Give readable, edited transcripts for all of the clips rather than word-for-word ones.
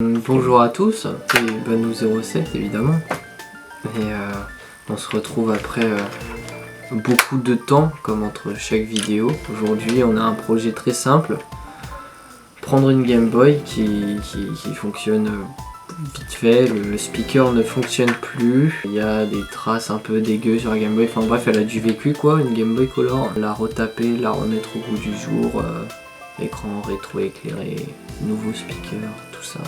Bonjour à tous, c'est Banou07 évidemment, et on se retrouve après beaucoup de temps comme entre chaque vidéo. Aujourd'hui on a un projet très simple, prendre une Game Boy qui fonctionne vite fait, le speaker ne fonctionne plus, il y a des traces un peu dégueu sur la Game Boy, enfin bref elle a du vécu quoi, une Game Boy Color, la retaper, la remettre au goût du jour, écran rétro éclairé, nouveau speaker, tout ça.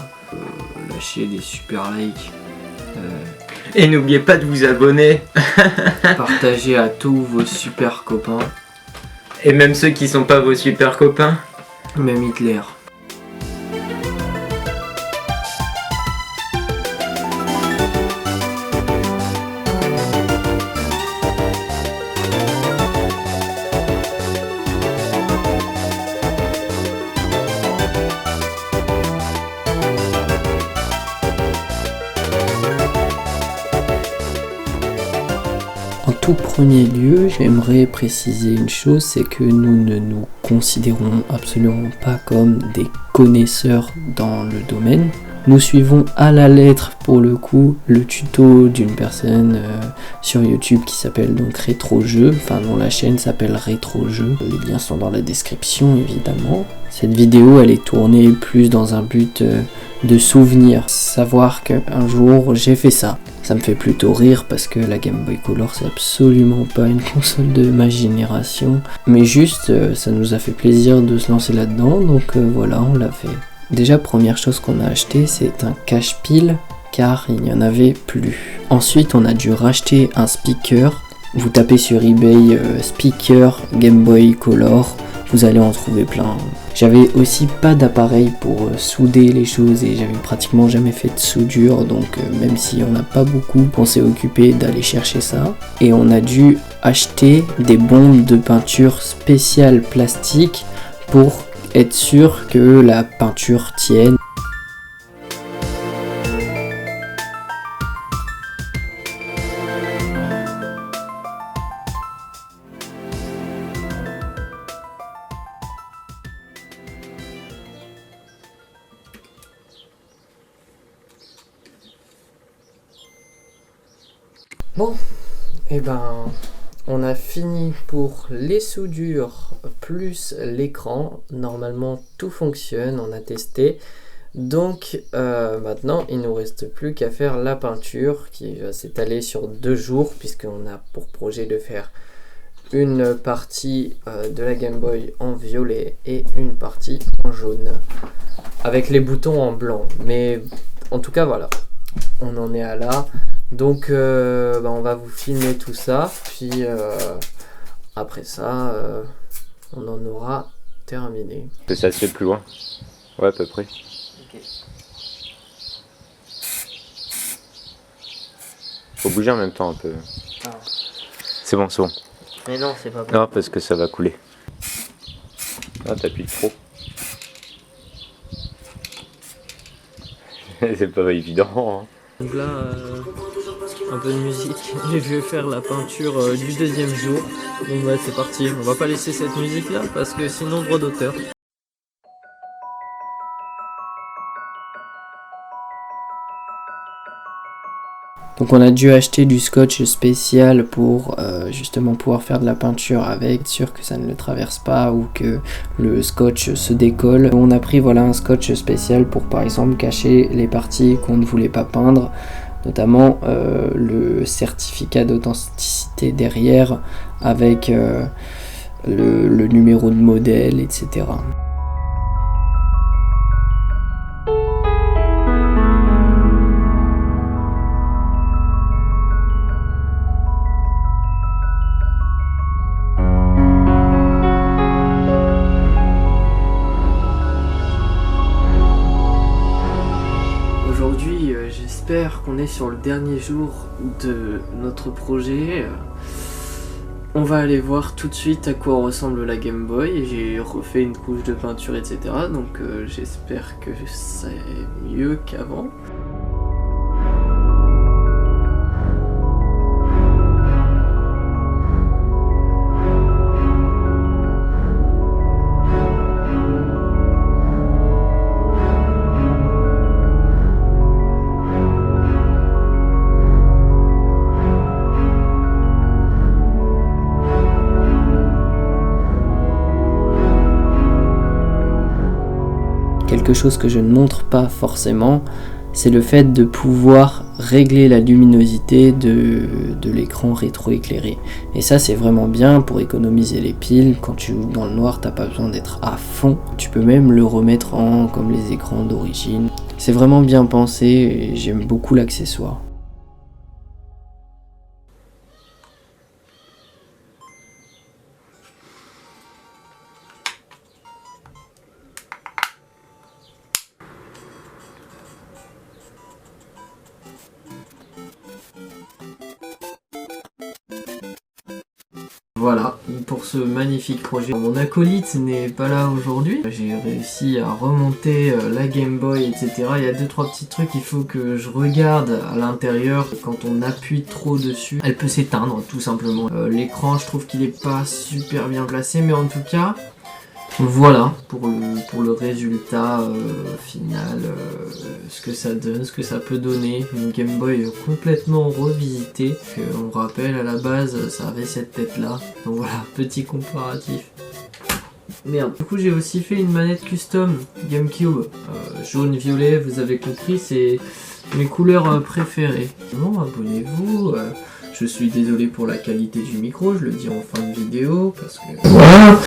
Lâcher des super likes. Et n'oubliez pas de vous abonner. Partagez à tous vos super copains. Et même ceux qui sont pas vos super copains. Même Hitler. En tout premier lieu, j'aimerais préciser une chose, c'est que nous ne nous considérons absolument pas comme des connaisseurs dans le domaine. Nous suivons à la lettre pour le coup le tuto d'une personne sur YouTube qui s'appelle donc Rétrojeu, enfin dont la chaîne s'appelle Rétrojeu. Les liens sont dans la description évidemment. Cette vidéo elle est tournée plus dans un but de souvenir, savoir qu'un jour j'ai fait ça. Ça me fait plutôt rire parce que la Game Boy Color c'est absolument pas une console de ma génération, mais juste ça nous a fait plaisir de se lancer là-dedans, donc voilà, on l'a fait. Déjà première chose qu'on a acheté c'est un cache-pile car il n'y en avait plus. Ensuite on a dû racheter un speaker. Vous tapez sur eBay speaker Game Boy Color, vous allez en trouver plein. J'avais aussi pas d'appareil pour souder les choses et j'avais pratiquement jamais fait de soudure, donc même si on n'a pas beaucoup, on s'est occupé d'aller chercher ça. Et on a dû acheter des bombes de peinture spéciales plastique pour être sûr que la peinture tienne. Bon, et ben on a fini pour les soudures plus l'écran. Normalement tout fonctionne, on a testé. Donc maintenant il nous reste plus qu'à faire la peinture qui va s'étaler sur 2 jours puisqu'on a pour projet de faire une partie de la Game Boy en violet et une partie en jaune avec les boutons en blanc. Mais en tout cas voilà, on en est à là. Donc on va vous filmer tout ça, puis après ça on en aura terminé. Ça se fait plus loin. Ouais, à peu près. Okay. Faut bouger en même temps un peu. Ah. C'est bon, c'est bon. Mais non, c'est pas bon. Non, parce que ça va couler. Ah, t'appuies trop. C'est pas évident. Hein. Donc là, un peu de musique. J'ai vu faire la peinture du 2e jour. Donc ouais, c'est parti. On va pas laisser cette musique là parce que sinon droit d'auteur. Donc on a dû acheter du scotch spécial pour justement pouvoir faire de la peinture avec, être sûr que ça ne le traverse pas ou que le scotch se décolle. On a pris voilà un scotch spécial pour par exemple cacher les parties qu'on ne voulait pas peindre, notamment le certificat d'authenticité derrière avec le numéro de modèle, etc. Aujourd'hui, j'espère qu'on est sur le dernier jour de notre projet. On va aller voir tout de suite à quoi ressemble la Game Boy. J'ai refait une couche de peinture, etc. Donc j'espère que c'est mieux qu'avant. quelque chose que je ne montre pas forcément, c'est le fait de pouvoir régler la luminosité de l'écran rétroéclairé. Et ça c'est vraiment bien pour économiser les piles. Quand tu joues dans le noir, t'as pas besoin d'être à fond. Tu peux même le remettre en comme les écrans d'origine. C'est vraiment bien pensé et j'aime beaucoup l'accessoire. Voilà, pour ce magnifique projet. Mon acolyte n'est pas là aujourd'hui. J'ai réussi à remonter la Game Boy, etc. Il y a 2-3 petits trucs qu'il faut que je regarde à l'intérieur. Quand on appuie trop dessus, elle peut s'éteindre tout simplement. L'écran, je trouve qu'il est pas super bien placé, mais en tout cas, voilà pour le résultat final, ce que ça donne, ce que ça peut donner. Une Game Boy complètement revisitée. On rappelle, à la base, ça avait cette tête-là. Donc voilà, petit comparatif. Merde. Du coup, j'ai aussi fait une manette custom GameCube. Jaune, violet, vous avez compris, c'est mes couleurs préférées. Bon, abonnez-vous. Je suis désolé pour la qualité du micro, je le dis en fin de vidéo, parce que voilà.